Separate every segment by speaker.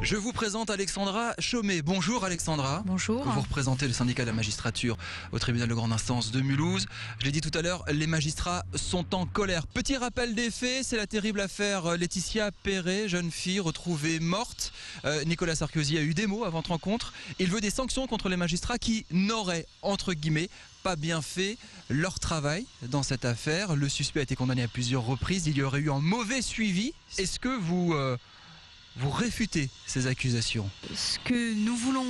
Speaker 1: Je vous présente Alexandra Chaumet. Bonjour Alexandra.
Speaker 2: Bonjour.
Speaker 1: Vous représentez le syndicat de la magistrature au tribunal de grande instance de Mulhouse. Je l'ai dit tout à l'heure, les magistrats sont en colère. Petit rappel des faits, c'est la terrible affaire Laetitia Perret, jeune fille retrouvée morte. Nicolas Sarkozy a eu des mots avant cette rencontre. Il veut des sanctions contre les magistrats qui n'auraient, entre guillemets, pas bien fait leur travail dans cette affaire. Le suspect a été condamné à plusieurs reprises. Il y aurait eu un mauvais suivi. Est-ce que vous réfutez ces accusations?
Speaker 2: Ce que nous voulons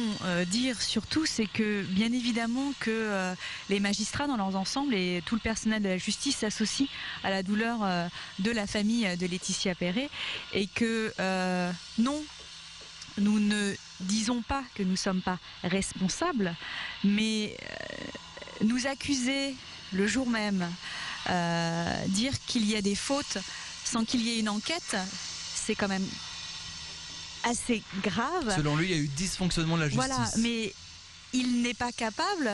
Speaker 2: dire surtout, c'est que bien évidemment que les magistrats dans leur ensemble et tout le personnel de la justice s'associent à la douleur de la famille de Laetitia Perret et que non, nous ne disons pas que nous ne sommes pas responsables, mais nous accuser le jour même, dire qu'il y a des fautes sans qu'il y ait une enquête, c'est quand même assez grave.
Speaker 1: Selon lui, il y a eu dysfonctionnement de la justice.
Speaker 2: Voilà, mais il n'est pas capable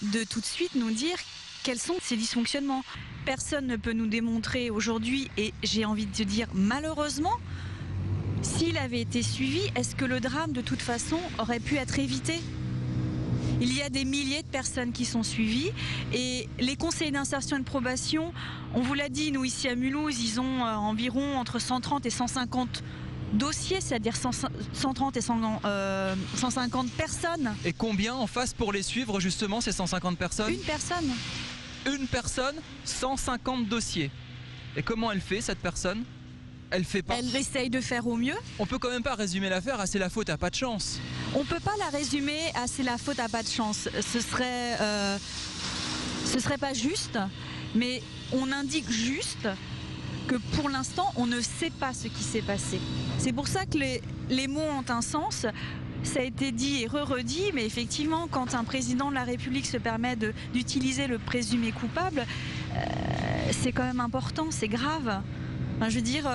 Speaker 2: de tout de suite nous dire quels sont ces dysfonctionnements. Personne ne peut nous démontrer aujourd'hui, et j'ai envie de dire malheureusement, s'il avait été suivi, est-ce que le drame de toute façon aurait pu être évité ? Il y a des milliers de personnes qui sont suivies et les conseillers d'insertion et de probation, on vous l'a dit, nous ici à Mulhouse, ils ont environ entre 130 et 150 dossiers, c'est-à-dire 130 et 150 personnes.
Speaker 1: Et combien en face pour les suivre justement ces 150 personnes?
Speaker 2: Une personne.
Speaker 1: Une personne, 150 dossiers. Et comment elle fait cette personne? Elle fait pas.
Speaker 2: Elle essaye de faire au mieux.
Speaker 1: On peut quand même pas résumer l'affaire à c'est la faute à pas de chance.
Speaker 2: On peut pas la résumer à c'est la faute à pas de chance. Ce serait pas juste, mais on indique juste que pour l'instant, on ne sait pas ce qui s'est passé. C'est pour ça que les mots ont un sens. Ça a été dit et redit, mais effectivement, quand un président de la République se permet d'utiliser le présumé coupable, c'est quand même important, c'est grave. Enfin, je veux dire,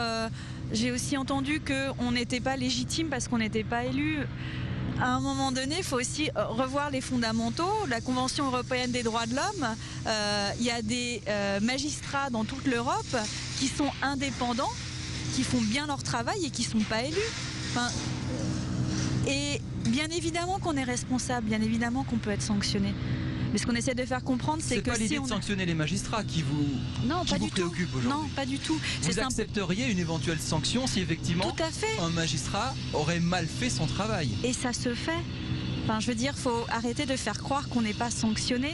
Speaker 2: j'ai aussi entendu qu'on n'était pas légitime parce qu'on n'était pas élu. À un moment donné, il faut aussi revoir les fondamentaux. La Convention européenne des droits de l'homme, il y a des magistrats dans toute l'Europe qui sont indépendants, qui font bien leur travail et qui ne sont pas élus. Enfin, et bien évidemment qu'on est responsable, bien évidemment qu'on peut être sanctionné. Mais ce qu'on essaie de faire comprendre, c'est que
Speaker 1: pas l'idée de sanctionner les magistrats qui vous préoccupe aujourd'hui.
Speaker 2: Non, pas du tout.
Speaker 1: Vous accepteriez une éventuelle sanction si effectivement
Speaker 2: tout à fait.
Speaker 1: Un magistrat aurait mal fait son travail? Et
Speaker 2: ça se fait. Enfin, je veux dire, faut arrêter de faire croire qu'on n'est pas sanctionné.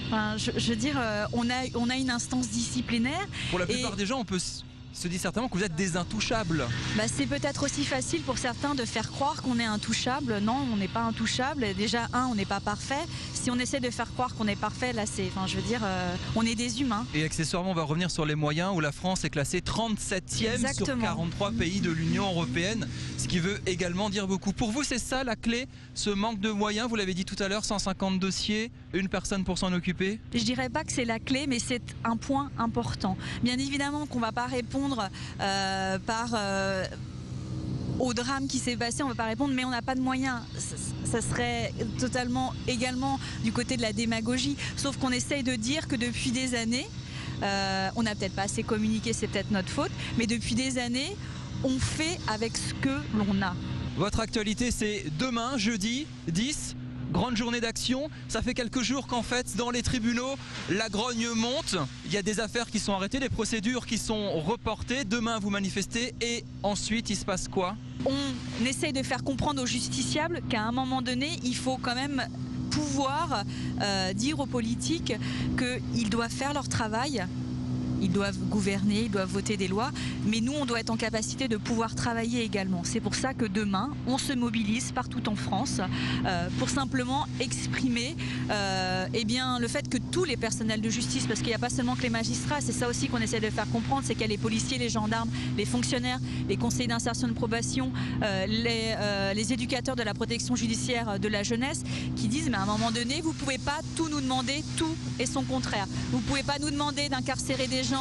Speaker 2: Enfin, je veux dire, on a une instance disciplinaire.
Speaker 1: Pour la plupart des gens, on peut se dit certainement que vous êtes des intouchables.
Speaker 2: Bah, c'est peut-être aussi facile pour certains de faire croire qu'on est intouchable. Non, on n'est pas intouchable. Déjà, on n'est pas parfait. Si on essaie de faire croire qu'on est parfait, là, je veux dire, on est des humains.
Speaker 1: Et accessoirement, on va revenir sur les moyens où la France est classée 37e sur 43 pays de l'Union européenne, ce qui veut également dire beaucoup. Pour vous, c'est ça la clé, ce manque de moyens? Vous l'avez dit tout à l'heure, 150 dossiers, une personne pour s'en occuper?
Speaker 2: Je dirais pas que c'est la clé, mais c'est un point important. Bien évidemment qu'on ne va pas répondre au drame qui s'est passé, on ne va pas répondre, mais on n'a pas de moyens. Ça serait totalement également du côté de la démagogie, sauf qu'on essaye de dire que depuis des années, on n'a peut-être pas assez communiqué, c'est peut-être notre faute, mais depuis des années, on fait avec ce que l'on a.
Speaker 1: Votre actualité, c'est demain, jeudi 10. Grande journée d'action, ça fait quelques jours qu'en fait dans les tribunaux la grogne monte, il y a des affaires qui sont arrêtées, des procédures qui sont reportées, demain vous manifestez et ensuite il se passe quoi?
Speaker 2: On essaye de faire comprendre aux justiciables qu'à un moment donné il faut quand même pouvoir dire aux politiques qu'ils doivent faire leur travail. Ils doivent gouverner, ils doivent voter des lois, mais nous, on doit être en capacité de pouvoir travailler également. C'est pour ça que demain, on se mobilise partout en France pour simplement exprimer eh bien, le fait que tous les personnels de justice, parce qu'il n'y a pas seulement que les magistrats, c'est ça aussi qu'on essaie de faire comprendre, c'est qu'il y a les policiers, les gendarmes, les fonctionnaires, les conseillers d'insertion et de probation, les éducateurs de la protection judiciaire de la jeunesse, qui disent, mais à un moment donné, vous ne pouvez pas tout nous demander, tout et son contraire. Vous ne pouvez pas nous demander d'incarcérer des gens.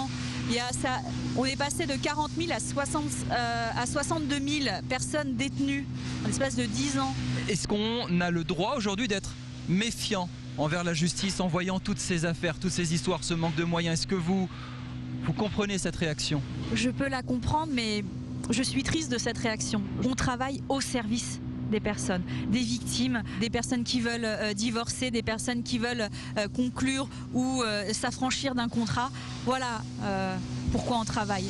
Speaker 2: On est passé de 40 000 à 62 000 personnes détenues en l'espace de 10 ans.
Speaker 1: Est-ce qu'on a le droit aujourd'hui d'être méfiant envers la justice en voyant toutes ces affaires, toutes ces histoires, ce manque de moyens? Est-ce que vous comprenez cette réaction?
Speaker 2: Je peux la comprendre, mais Je suis triste de cette réaction. On travaille au service des personnes, des victimes, des personnes qui veulent divorcer, des personnes qui veulent conclure ou s'affranchir d'un contrat. Voilà pourquoi on travaille.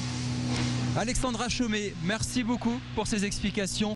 Speaker 1: Alexandra Chaumet, merci beaucoup pour ces explications.